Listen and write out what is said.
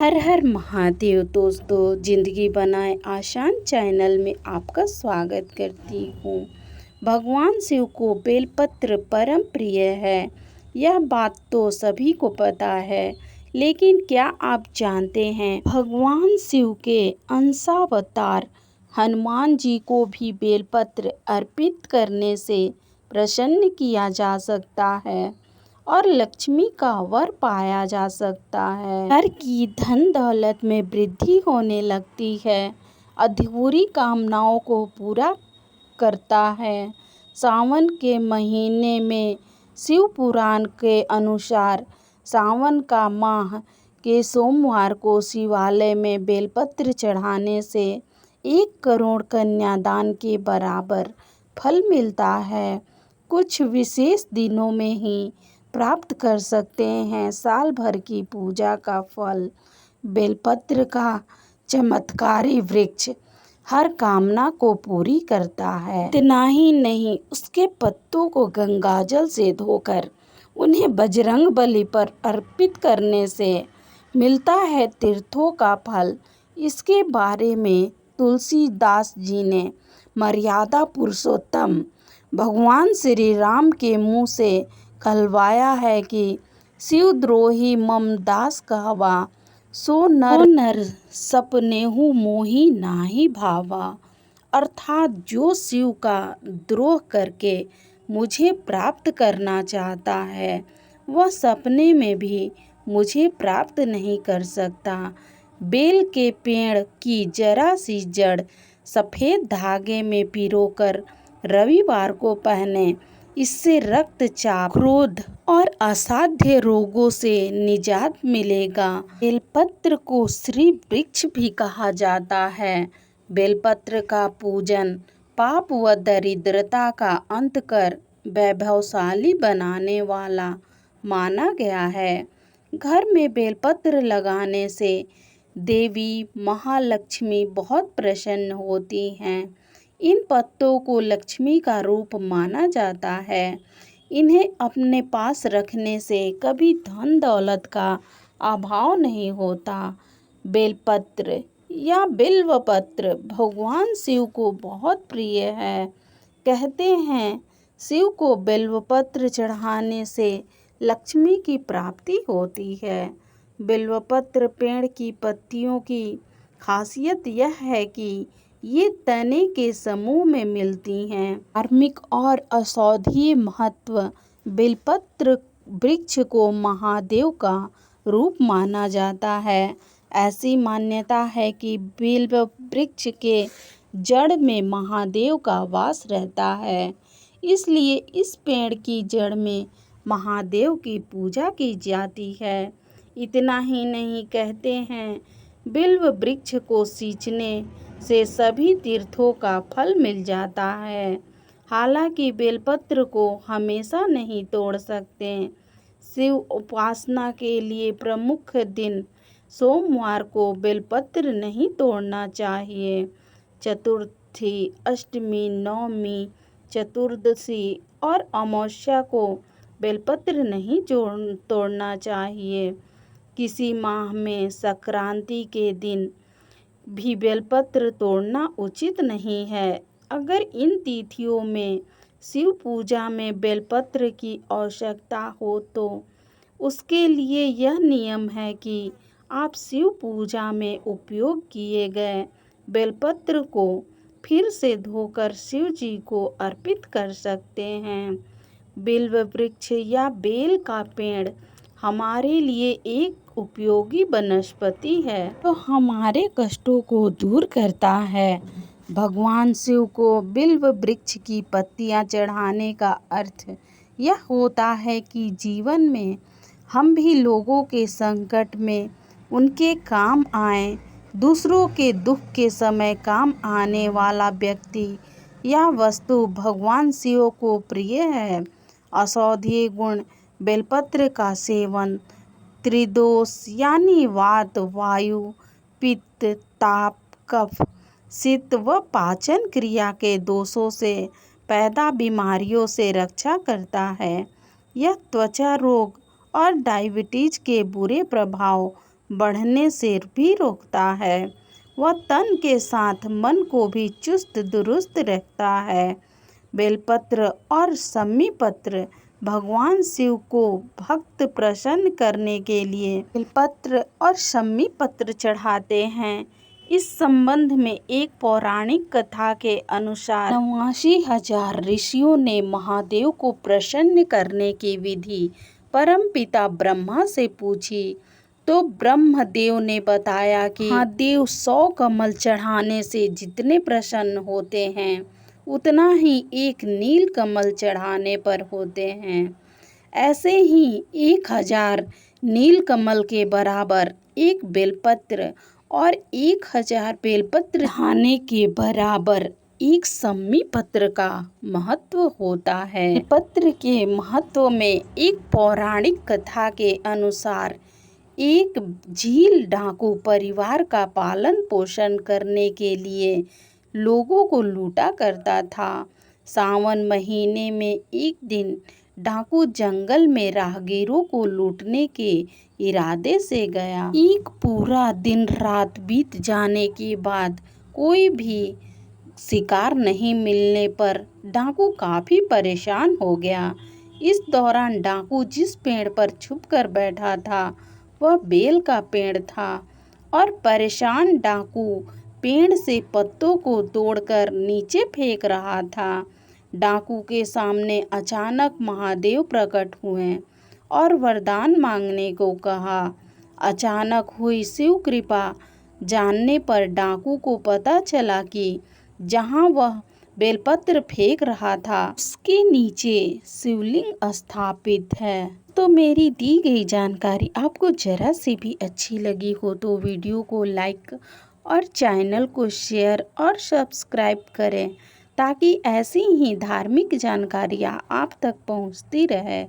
हर हर महादेव। दोस्तों, जिंदगी बनाए आसान चैनल में आपका स्वागत करती हूँ। भगवान शिव को बेलपत्र परम प्रिय है, यह बात तो सभी को पता है। लेकिन क्या आप जानते हैं, भगवान शिव के अंशावतार हनुमान जी को भी बेलपत्र अर्पित करने से प्रसन्न किया जा सकता है और लक्ष्मी का वर पाया जा सकता है। घर की धन दौलत में वृद्धि होने लगती है, अधूरी कामनाओं को पूरा करता है। सावन के महीने में शिव पुराण के अनुसार सावन का माह के सोमवार को शिवालय में बेलपत्र चढ़ाने से 1 करोड़ कन्यादान के बराबर फल मिलता है। कुछ विशेष दिनों में ही प्राप्त कर सकते हैं साल भर की पूजा का फल। बेलपत्र का चमत्कारी वृक्ष हर कामना को पूरी करता है। इतना ही नहीं, उसके पत्तों को गंगाजल से धोकर उन्हें बजरंग बली पर अर्पित करने से मिलता है तीर्थों का फल। इसके बारे में तुलसीदास जी ने मर्यादा पुरुषोत्तम भगवान श्री राम के मुँह से कहलवाया है कि शिवद्रोही मम दास कहवा, सो नर सपनेहु मोहि नाही भावा। अर्थात जो शिव का द्रोह करके मुझे प्राप्त करना चाहता है, वह सपने में भी मुझे प्राप्त नहीं कर सकता। बेल के पेड़ की जरा सी जड़ सफ़ेद धागे में पिरोकर रविवार को पहने, इससे रक्तचाप, क्रोध और असाध्य रोगों से निजात मिलेगा। बेलपत्र को श्री वृक्ष भी कहा जाता है। बेलपत्र का पूजन पाप व दरिद्रता का अंत कर वैभवशाली बनाने वाला माना गया है। घर में बेलपत्र लगाने से देवी महालक्ष्मी बहुत प्रसन्न होती हैं। इन पत्तों को लक्ष्मी का रूप माना जाता है। इन्हें अपने पास रखने से कभी धन दौलत का अभाव नहीं होता। बेलपत्र या बिल्वपत्र भगवान शिव को बहुत प्रिय है। कहते हैं, शिव को बिल्वपत्र चढ़ाने से लक्ष्मी की प्राप्ति होती है। बिल्वपत्र पेड़ की पत्तियों की खासियत यह है कि ये तने के समूह में मिलती हैं। धार्मिक और औषधीय महत्व। बेलपत्र वृक्ष को महादेव का रूप माना जाता है। ऐसी मान्यता है कि बेल वृक्ष के जड़ में महादेव का वास रहता है, इसलिए इस पेड़ की जड़ में महादेव की पूजा की जाती है। इतना ही नहीं, कहते हैं बिल्व वृक्ष को सींचने से सभी तीर्थों का फल मिल जाता है। हालांकि बेलपत्र को हमेशा नहीं तोड़ सकते। शिव उपासना के लिए प्रमुख दिन सोमवार को बेलपत्र नहीं तोड़ना चाहिए। चतुर्थी, अष्टमी, नवमी, चतुर्दशी और अमावस्या को बेलपत्र नहीं तोड़ना चाहिए। किसी माह में संक्रांति के दिन भी बेलपत्र तोड़ना उचित नहीं है। अगर इन तिथियों में शिव पूजा में बेलपत्र की आवश्यकता हो तो उसके लिए यह नियम है कि आप शिव पूजा में उपयोग किए गए बेलपत्र को फिर से धोकर शिव जी को अर्पित कर सकते हैं। बिल्व वृक्ष या बेल का पेड़ हमारे लिए एक उपयोगी वनस्पति है, तो हमारे कष्टों को दूर करता है। भगवान शिव को बिल्व वृक्ष की पत्तियां चढ़ाने का अर्थ यह होता है कि जीवन में हम भी लोगों के संकट में उनके काम आएं। दूसरों के दुख के समय काम आने वाला व्यक्ति या वस्तु भगवान शिव को प्रिय है। औषधीय गुण। बेलपत्र का सेवन त्रिदोष यानी वात, वायु, पित्त, ताप, कफ, शीत व पाचन क्रिया के दोषों से पैदा बीमारियों से रक्षा करता है। यह त्वचा रोग और डायबिटीज के बुरे प्रभाव बढ़ने से भी रोकता है। वह तन के साथ मन को भी चुस्त दुरुस्त रखता है। बेलपत्र और शमी पत्र भगवान शिव को भक्त प्रसन्न करने के लिए बेलपत्र और शमी पत्र चढ़ाते हैं। इस संबंध में एक पौराणिक कथा के अनुसार 89,000 ऋषियों ने महादेव को प्रसन्न करने की विधि परमपिता ब्रह्मा से पूछी, तो ब्रह्मदेव ने बताया कि महादेव 100 कमल चढ़ाने से जितने प्रसन्न होते हैं उतना ही एक नील कमल चढ़ाने पर होते हैं। ऐसे ही 1000 नील कमल के बराबर एक बेलपत्र और 1000 बेलपत्र चढ़ाने के बराबर एक शमी पत्र का महत्व होता है। पत्र के महत्व में एक पौराणिक कथा के अनुसार एक झील डाकू परिवार का पालन पोषण करने के लिए लोगों को लूटा करता था। सावन महीने में एक दिन डाकू जंगल में राहगीरों को लूटने के इरादे से गया। एक पूरा दिन रात बीत जाने के बाद कोई भी शिकार नहीं मिलने पर डाकू काफी परेशान हो गया। इस दौरान डाकू जिस पेड़ पर छुपकर बैठा था वह बेल का पेड़ था और परेशान डाकू पेड़ से पत्तों को तोड़कर नीचे फेंक रहा था। डाकू के सामने अचानक महादेव प्रकट हुए और वरदान मांगने को कहा। अचानक हुई शिव कृपा जानने पर डाकू को पता चला कि जहां वह बेलपत्र फेंक रहा था उसके नीचे शिवलिंग स्थापित है। तो मेरी दी गई जानकारी आपको जरा से भी अच्छी लगी हो तो वीडियो को लाइक और चैनल को शेयर और सब्सक्राइब करें ताकि ऐसी ही धार्मिक जानकारियाँ आप तक पहुँचती रहे।